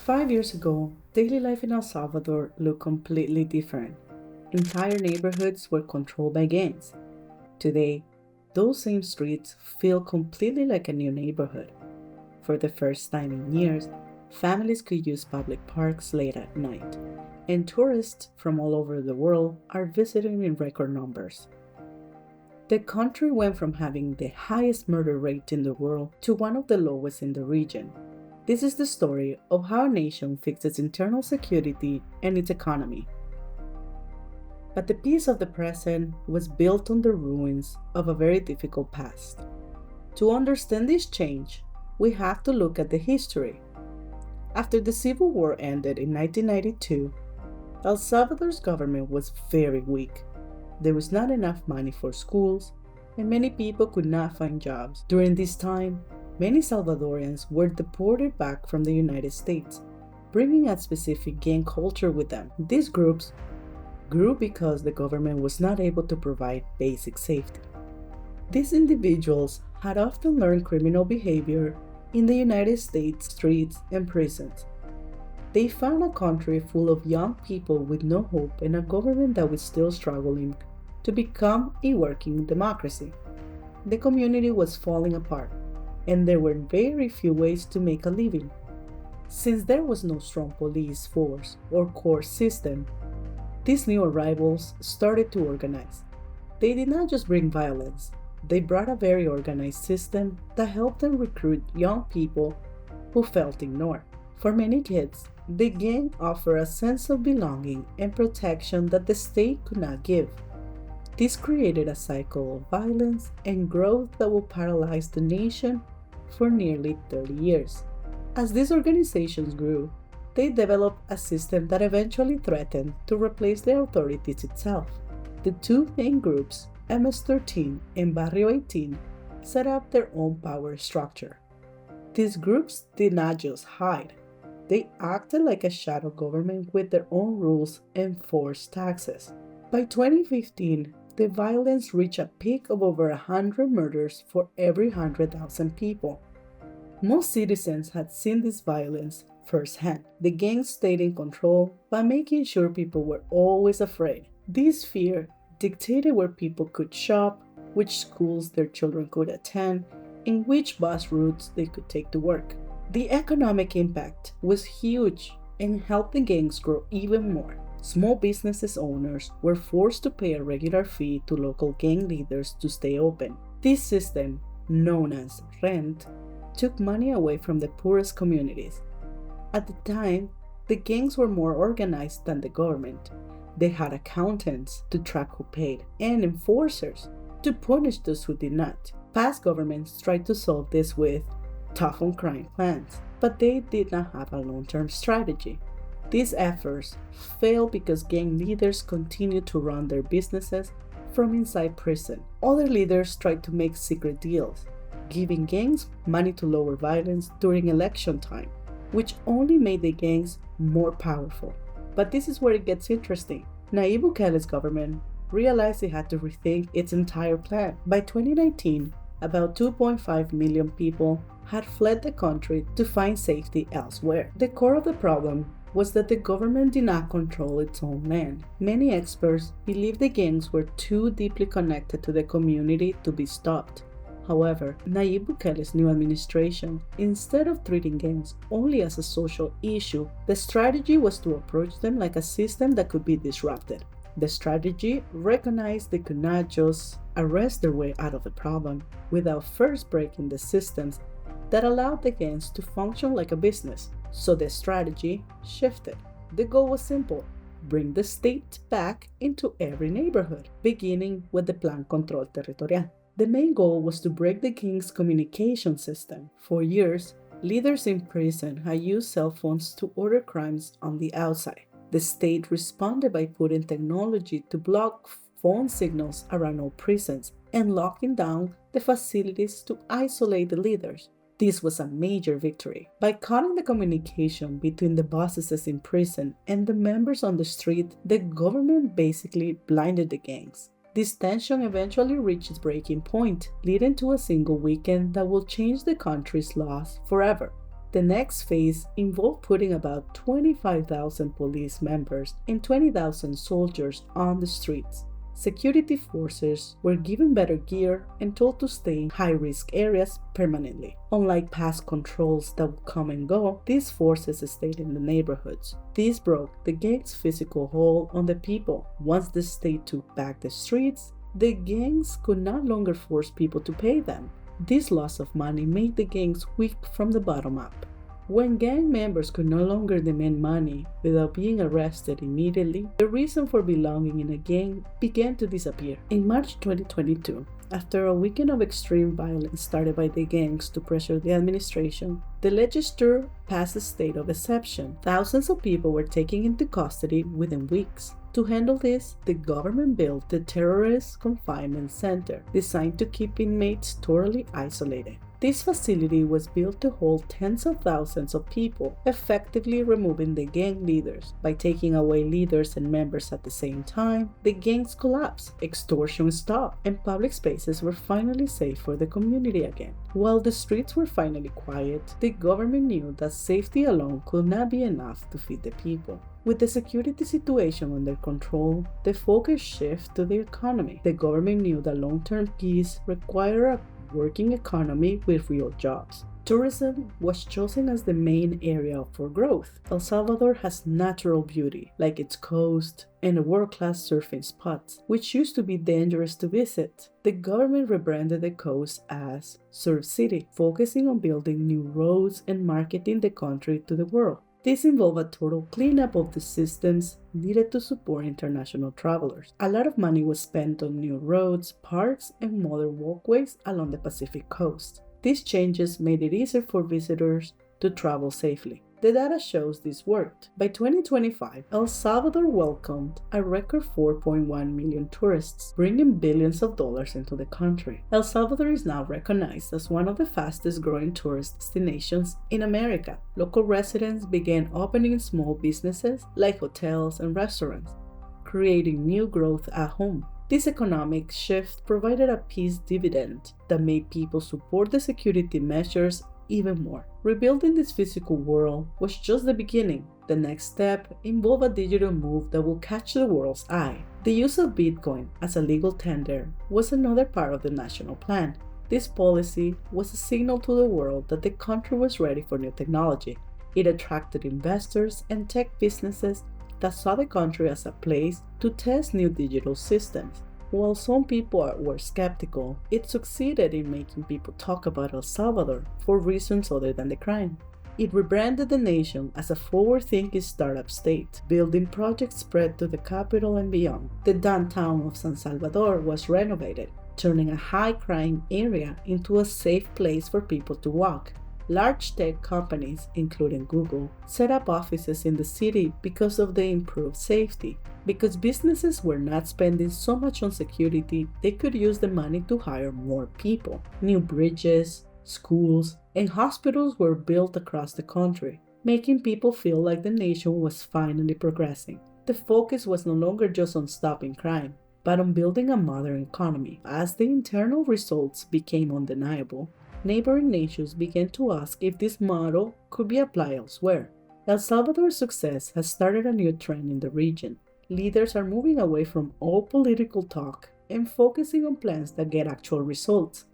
5 years ago, daily life in El Salvador looked completely different. Entire neighborhoods were controlled by gangs. Today, those same streets feel completely like a new neighborhood. For the first time in years, families could use public parks late at night, and tourists from all over the world are visiting in record numbers. The country went from having the highest murder rate in the world to one of the lowest in the region. This is the story of how a nation fixed its internal security and its economy. But the peace of the present was built on the ruins of a very difficult past. To understand this change, we have to look at the history. After the Civil War ended in 1992, El Salvador's government was very weak. There was not enough money for schools, and many people could not find jobs. During this time, many Salvadorians were deported back from the United States, bringing a specific gang culture with them. These groups grew because the government was not able to provide basic safety. These individuals had often learned criminal behavior in the United States streets and prisons. They found a country full of young people with no hope and a government that was still struggling to become a working democracy. The community was falling apart, and there were very few ways to make a living. Since there was no strong police force or court system, these new arrivals started to organize. They did not just bring violence, they brought a very organized system that helped them recruit young people who felt ignored. For many kids, the gang offered a sense of belonging and protection that the state could not give. This created a cycle of violence and growth that will paralyze the nation for nearly 30 years. As these organizations grew, they developed a system that eventually threatened to replace the authorities itself. The two main groups, MS-13 and Barrio 18, set up their own power structure. These groups did not just hide. They acted like a shadow government with their own rules and forced taxes. By 2015, the violence reached a peak of over 100 murders for every 100,000 people. Most citizens had seen this violence firsthand. The gangs stayed in control by making sure people were always afraid. This fear dictated where people could shop, which schools their children could attend, and which bus routes they could take to work. The economic impact was huge and helped the gangs grow even more. Small businesses owners were forced to pay a regular fee to local gang leaders to stay open. This system, known as rent, took money away from the poorest communities. At the time, the gangs were more organized than the government. They had accountants to track who paid and enforcers to punish those who did not. Past governments tried to solve this with tough on crime plans, but they did not have a long-term strategy. These efforts failed because gang leaders continued to run their businesses from inside prison. Other leaders tried to make secret deals, giving gangs money to lower violence during election time, which only made the gangs more powerful. But this is where it gets interesting. Nayib Bukele's government realized it had to rethink its entire plan. By 2019, about 2.5 million people had fled the country to find safety elsewhere. The core of the problem was that the government did not control its own land. Many experts believed the gangs were too deeply connected to the community to be stopped. However, Nayib Bukele's new administration, instead of treating gangs only as a social issue, the strategy was to approach them like a system that could be disrupted. The strategy recognized they could not just arrest their way out of the problem without first breaking the systems that allowed the gangs to function like a business. So the strategy shifted. The goal was simple: bring the state back into every neighborhood, beginning with the Plan Control Territorial. The main goal was to break the gangs' communication system. For years, leaders in prison had used cell phones to order crimes on the outside. The state responded by putting technology to block phone signals around all prisons and locking down the facilities to isolate the leaders. This was a major victory. By cutting the communication between the bosses in prison and the members on the street, the government basically blinded the gangs. This tension eventually reached its breaking point, leading to a single weekend that will change the country's laws forever. The next phase involved putting about 25,000 police members and 20,000 soldiers on the streets. Security forces were given better gear and told to stay in high-risk areas permanently. Unlike past controls that would come and go, these forces stayed in the neighborhoods. This broke the gangs' physical hold on the people. Once the state took back the streets, the gangs could no longer force people to pay them. This loss of money made the gangs weak from the bottom up. When gang members could no longer demand money without being arrested immediately, the reason for belonging in a gang began to disappear. In March 2022, after a weekend of extreme violence started by the gangs to pressure the administration, the legislature passed a state of exception. Thousands of people were taken into custody within weeks. To handle this, the government built the Terrorist Confinement Center, designed to keep inmates totally isolated. This facility was built to hold tens of thousands of people, effectively removing the gang leaders. By taking away leaders and members at the same time, the gangs collapsed, extortion stopped, and public spaces were finally safe for the community again. While the streets were finally quiet, the government knew that safety alone could not be enough to feed the people. With the security situation under control, the focus shifted to the economy. The government knew that long-term peace required a working economy with real jobs. Tourism was chosen as the main area for growth. El Salvador has natural beauty, like its coast and world-class surfing spots, which used to be dangerous to visit. The government rebranded the coast as Surf City, focusing on building new roads and marketing the country to the world. This involved a total cleanup of the systems needed to support international travelers. A lot of money was spent on new roads, parks, and modern walkways along the Pacific coast. These changes made it easier for visitors to travel safely. The data shows this worked. By 2025, El Salvador welcomed a record 4.1 million tourists, bringing billions of dollars into the country. El Salvador is now recognized as one of the fastest growing tourist destinations in America. Local residents began opening small businesses like hotels and restaurants, creating new growth at home. This economic shift provided a peace dividend that made people support the security measures even more. Rebuilding this physical world was just the beginning. The next step involved a digital move that will catch the world's eye. The use of Bitcoin as a legal tender was another part of the national plan. This policy was a signal to the world that the country was ready for new technology. It attracted investors and tech businesses that saw the country as a place to test new digital systems. While some people were skeptical, it succeeded in making people talk about El Salvador for reasons other than the crime. It rebranded the nation as a forward-thinking startup state. Building projects spread to the capital and beyond. The downtown of San Salvador was renovated, turning a high-crime area into a safe place for people to walk. Large tech companies, including Google, set up offices in the city because of the improved safety. Because businesses were not spending so much on security, they could use the money to hire more people. New bridges, schools, and hospitals were built across the country, making people feel like the nation was finally progressing. The focus was no longer just on stopping crime, but on building a modern economy. As the internal results became undeniable, neighboring nations began to ask if this model could be applied elsewhere. El Salvador's success has started a new trend in the region. Leaders are moving away from all political talk and focusing on plans that get actual results.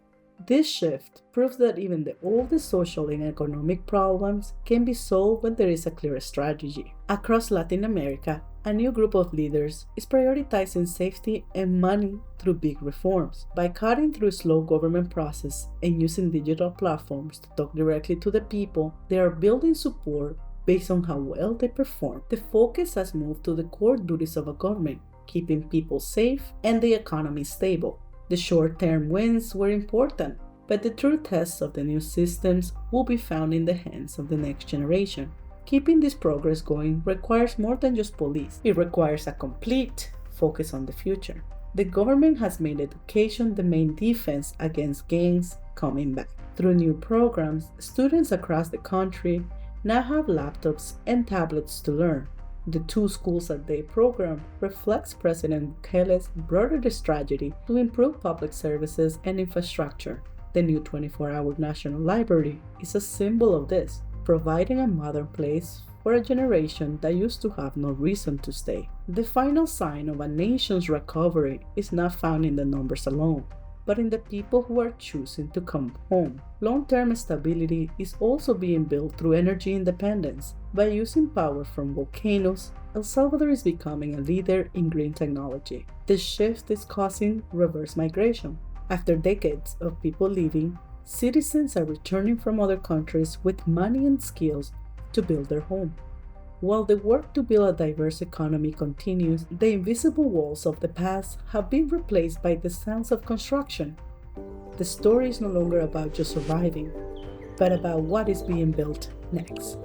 This shift proves that even the oldest social and economic problems can be solved when there is a clear strategy. Across Latin America, a new group of leaders is prioritizing safety and money through big reforms. By cutting through slow government process and using digital platforms to talk directly to the people, they are building support based on how well they perform. The focus has moved to the core duties of a government, keeping people safe and the economy stable. The short-term wins were important, but the true tests of the new systems will be found in the hands of the next generation. Keeping this progress going requires more than just police. It requires a complete focus on the future. The government has made education the main defense against gangs coming back. Through new programs, students across the country now have laptops and tablets to learn. The 2 schools a day program reflects President Bukele's broader strategy to improve public services and infrastructure. The new 24-hour National Library is a symbol of this. providing a modern place for a generation that used to have no reason to stay. The final sign of a nation's recovery is not found in the numbers alone, but in the people who are choosing to come home. Long-term stability is also being built through energy independence. By using power from volcanoes, El Salvador is becoming a leader in green technology. This shift is causing reverse migration. After decades of people leaving, citizens are returning from other countries with money and skills to build their home. While the work to build a diverse economy continues, the invisible walls of the past have been replaced by the sounds of construction. The story is no longer about just surviving, but about what is being built next.